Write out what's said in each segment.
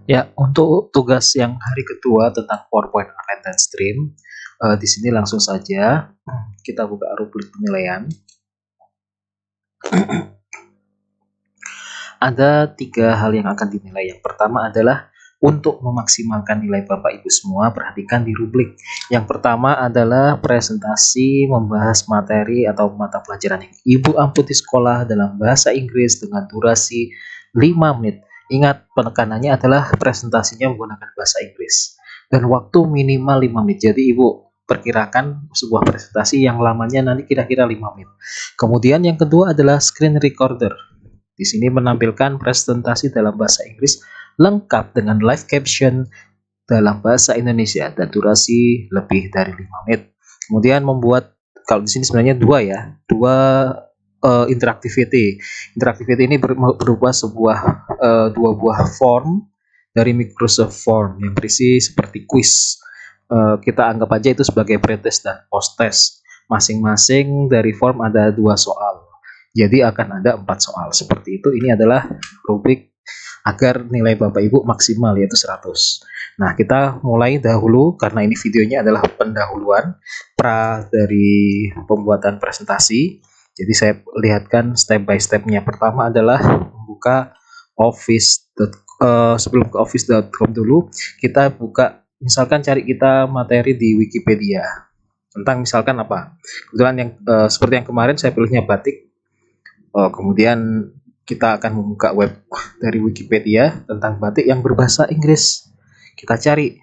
Ya, untuk tugas yang hari kedua tentang PowerPoint online dan stream, di sini langsung saja kita buka rubrik penilaian. Ada 3 hal yang akan dinilai. Yang pertama adalah untuk memaksimalkan nilai Bapak Ibu semua, perhatikan di rubrik. Yang pertama adalah presentasi membahas materi atau mata pelajaran yang Ibu ampu di sekolah dalam bahasa Inggris dengan durasi 5 menit. Ingat, penekanannya adalah presentasinya menggunakan bahasa Inggris dan waktu minimal 5 menit. Jadi Ibu perkirakan sebuah presentasi yang lamanya nanti kira-kira 5 menit. Kemudian yang kedua adalah screen recorder. Di sini menampilkan presentasi dalam bahasa Inggris lengkap dengan live caption dalam bahasa Indonesia dan durasi lebih dari 5 menit. Kemudian membuat, kalau di sini sebenarnya dua interactivity. Interactivity ini berupa dua buah form dari Microsoft Form yang berisi seperti quiz. Kita anggap aja itu sebagai pretest dan post-test. Masing-masing dari form ada 2 soal. Jadi akan ada 4 soal. Seperti itu, ini adalah rubrik agar nilai Bapak Ibu maksimal, yaitu 100. Nah, kita mulai dahulu karena ini videonya adalah pendahuluan dari pembuatan presentasi. Jadi saya lihatkan step by stepnya. Pertama adalah membuka Office. Sebelum ke office.com dulu, kita buka, misalkan cari kita materi di Wikipedia tentang misalkan apa. Kebetulan yang seperti yang kemarin saya pilihnya batik. Kemudian kita akan membuka web dari Wikipedia tentang batik yang berbahasa Inggris. Kita cari.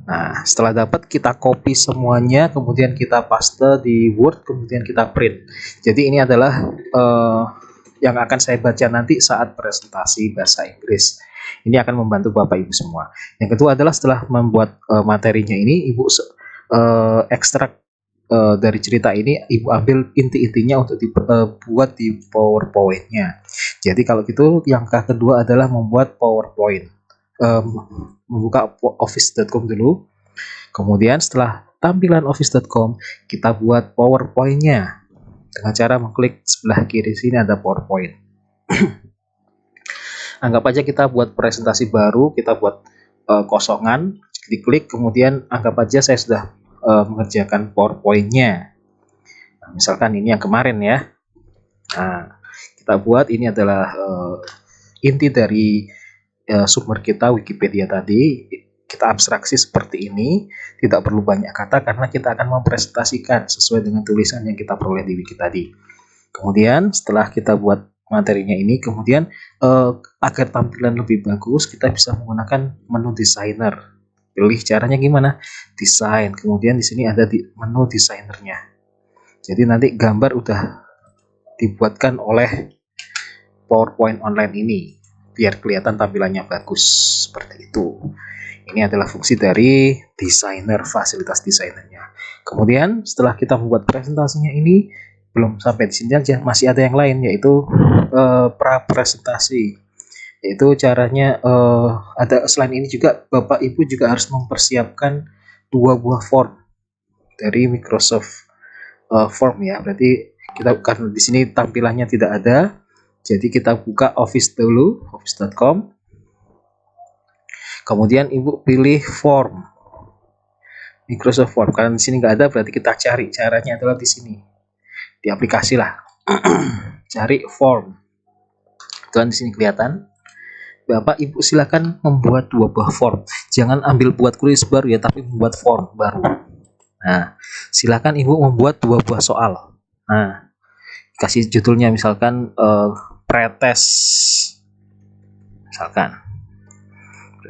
Nah, setelah dapat kita copy semuanya, kemudian kita paste di Word, kemudian kita print. Jadi ini adalah yang akan saya baca nanti saat presentasi bahasa Inggris. Ini akan membantu Bapak Ibu semua. Yang kedua adalah setelah membuat materinya ini, Ibu ekstrak dari cerita ini, Ibu ambil inti-intinya untuk dibuat di PowerPoint-nya. Jadi kalau gitu, yang kedua adalah membuat PowerPoint. Membuka office.com dulu. Kemudian setelah tampilan office.com, kita buat PowerPoint-nya dengan cara mengklik sebelah kiri sini ada PowerPoint. Anggap aja kita buat presentasi baru, kita buat kosongan, diklik, kemudian anggap aja saya sudah mengerjakan PowerPoint-nya. Nah, misalkan ini yang kemarin ya. Nah, kita buat, ini adalah inti dari sumber kita Wikipedia tadi. Kita abstraksi seperti ini, tidak perlu banyak kata karena kita akan mempresentasikan sesuai dengan tulisan yang kita peroleh di wiki tadi. Kemudian setelah kita buat materinya ini, kemudian agar tampilan lebih bagus, kita bisa menggunakan menu designer. Pilih caranya gimana? Desain. Kemudian di sini ada menu desainernya. Jadi nanti gambar udah dibuatkan oleh PowerPoint online ini biar kelihatan tampilannya bagus seperti itu. Ini adalah fungsi dari desainer, fasilitas desainernya. Kemudian setelah kita membuat presentasinya ini, belum sampai di sini aja, masih ada yang lain, yaitu pra presentasi. Yaitu caranya ada, selain ini juga Bapak Ibu juga harus mempersiapkan 2 buah form dari Microsoft Form ya. Berarti kita, karena di sini tampilannya tidak ada, jadi kita buka Office dulu, office.com. Kemudian Ibu pilih form, Microsoft Form. Karena di sini nggak ada, berarti kita cari. Caranya adalah di sini, di aplikasi lah. Cari form. Dan di sini kelihatan. Bapak Ibu silakan membuat 2 buah form. Jangan ambil buat kuis baru ya, tapi membuat form baru. Nah, silakan Ibu membuat 2 buah soal. Nah, kasih judulnya misalkan pretest. Misalkan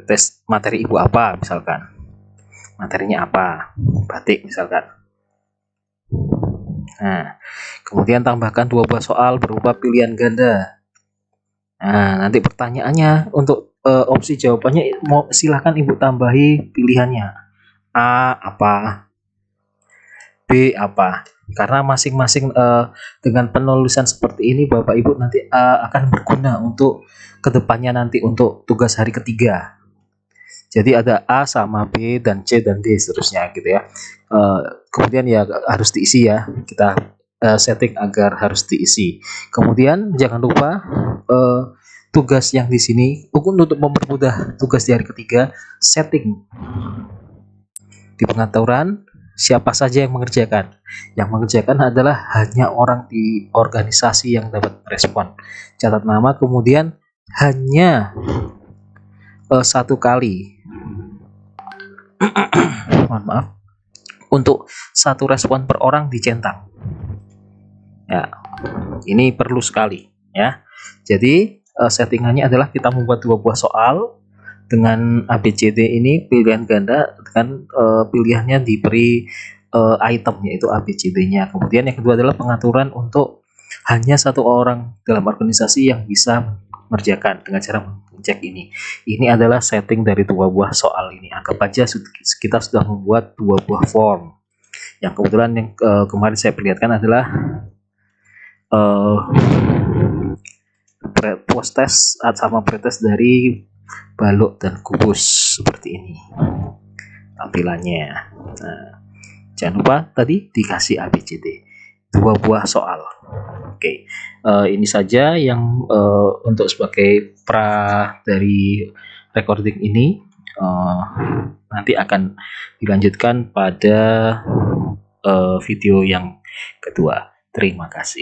tes materi Ibu apa, misalkan materinya apa, batik misalkan. Nah, kemudian tambahkan 2 buah soal berupa pilihan ganda. Nah, nanti pertanyaannya untuk opsi jawabannya silahkan Ibu tambahi pilihannya. A apa, B apa. Karena masing-masing dengan penulisan seperti ini, Bapak Ibu nanti akan berguna untuk kedepannya nanti untuk tugas hari ketiga. Jadi ada A sama B dan C dan D seterusnya gitu ya. Kemudian ya harus diisi ya. Kita setting agar harus diisi. Kemudian jangan lupa tugas yang di sini untuk mempermudah tugas di hari ketiga, setting di pengaturan siapa saja yang mengerjakan. Yang mengerjakan adalah hanya orang di organisasi yang dapat respon. Catat nama, kemudian hanya satu kali mohon maaf, untuk satu respon per orang dicentang. Ya, ini perlu sekali ya. Jadi settingannya adalah kita membuat 2 buah soal dengan ABCD ini pilihan ganda dengan pilihannya diberi item yaitu ABCD-nya. Kemudian yang kedua adalah pengaturan untuk hanya satu orang dalam organisasi yang bisa mengerjakan dengan cara mencek ini. Ini adalah setting dari 2 buah soal ini. Anggap aja kita sudah membuat 2 buah form. Yang kebetulan yang kemarin saya perlihatkan adalah post test sama pretest dari balok dan kubus seperti ini tampilannya. Nah, jangan lupa tadi dikasih ABCD 2 buah soal. Oke, ini saja yang untuk sebagai pra dari recording ini. Nanti akan dilanjutkan pada video yang kedua. Terima kasih.